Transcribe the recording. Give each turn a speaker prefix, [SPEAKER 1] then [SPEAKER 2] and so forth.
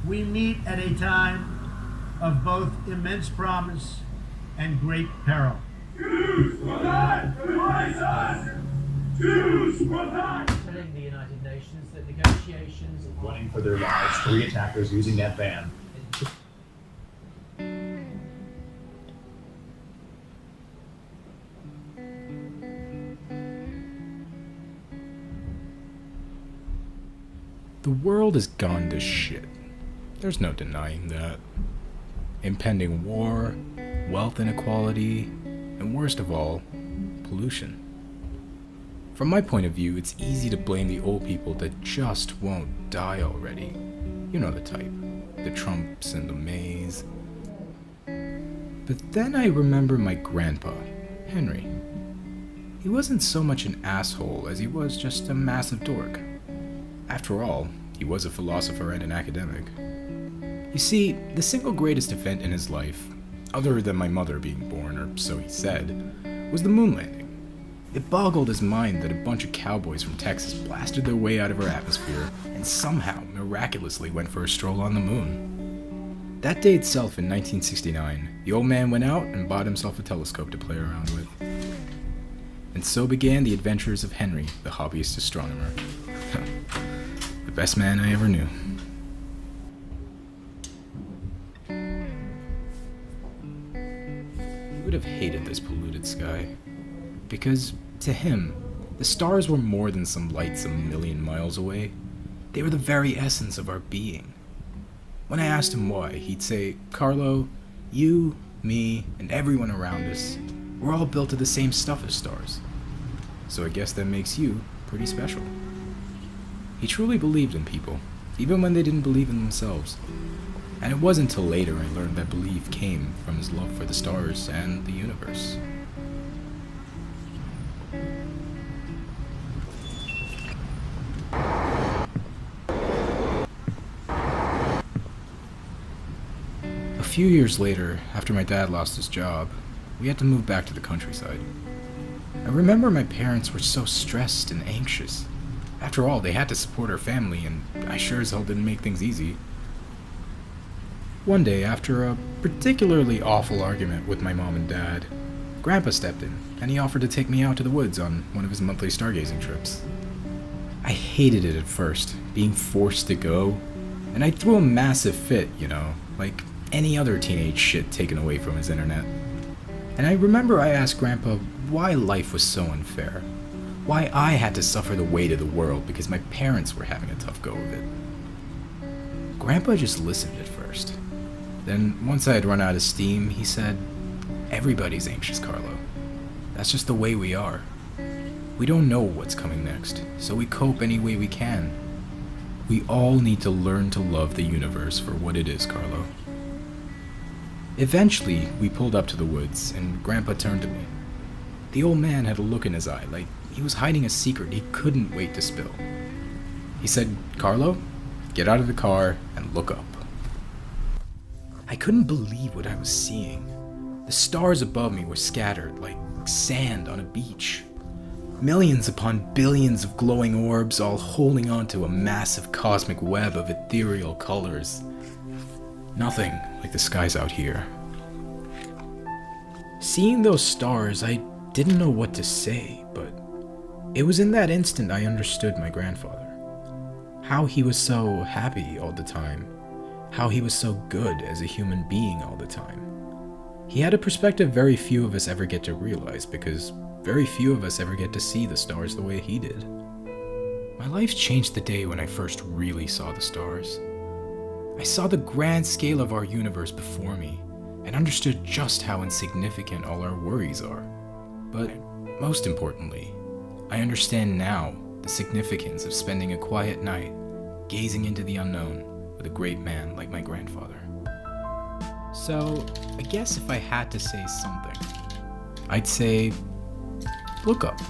[SPEAKER 1] we meet at a time of both immense promise and great peril.
[SPEAKER 2] Jews will not replace us! Jews will not!
[SPEAKER 3] Telling the United Nations that negotiations
[SPEAKER 4] running for their lives, 3 attackers using that van.
[SPEAKER 5] The world has gone to shit. There's no denying that. Impending war, wealth inequality, and worst of all, pollution. From my point of view, it's easy to blame the old people that just won't die already. You know the type. The Trumps and the Mays. But then I remember my grandpa, Henry. He wasn't so much an asshole as he was just a massive dork. After all, he was a philosopher and an academic. You see, the single greatest event in his life, other than my mother being born, or so he said, was the moon landing. It boggled his mind that a bunch of cowboys from Texas blasted their way out of our atmosphere and somehow miraculously went for a stroll on the moon. That day itself in 1969, the old man went out and bought himself a telescope to play around with. And so began the adventures of Henry, the hobbyist astronomer. The best man I ever knew. He would have hated this polluted sky. Because, to him, the stars were more than some lights a million miles away. They were the very essence of our being. When I asked him why, he'd say, "Carlo, you, me, and everyone around us, we're all built of the same stuff as stars. So I guess that makes you pretty special." He truly believed in people, even when they didn't believe in themselves. And it wasn't until later I learned that belief came from his love for the stars and the universe. A few years later, after my dad lost his job, we had to move back to the countryside. I remember my parents were so stressed and anxious. After all, they had to support our family, and I sure as hell didn't make things easy. One day, after a particularly awful argument with my mom and dad, Grandpa stepped in, and he offered to take me out to the woods on one of his monthly stargazing trips. I hated it at first, being forced to go, and I threw a massive fit, like any other teenage shit taken away from his internet. And I remember I asked Grandpa why life was so unfair. Why I had to suffer the weight of the world because my parents were having a tough go of it. Grandpa just listened at first. Then, once I had run out of steam, he said, "Everybody's anxious, Carlo. That's just the way we are. We don't know what's coming next, so we cope any way we can. We all need to learn to love the universe for what it is, Carlo." Eventually, we pulled up to the woods, and Grandpa turned to me. The old man had a look in his eye, like he was hiding a secret he couldn't wait to spill. He said, "Carlo, get out of the car and look up." I couldn't believe what I was seeing. The stars above me were scattered like sand on a beach. Millions upon billions of glowing orbs all holding onto a massive cosmic web of ethereal colors. Nothing like the skies out here. Seeing those stars, I didn't know what to say, but it was in that instant I understood my grandfather. How he was so happy all the time. How he was so good as a human being all the time. He had a perspective very few of us ever get to realize because very few of us ever get to see the stars the way he did. My life changed the day when I first really saw the stars. I saw the grand scale of our universe before me and understood just how insignificant all our worries are. But most importantly, I understand now the significance of spending a quiet night gazing into the unknown with a great man like my grandfather. So, I guess if I had to say something, I'd say, look up.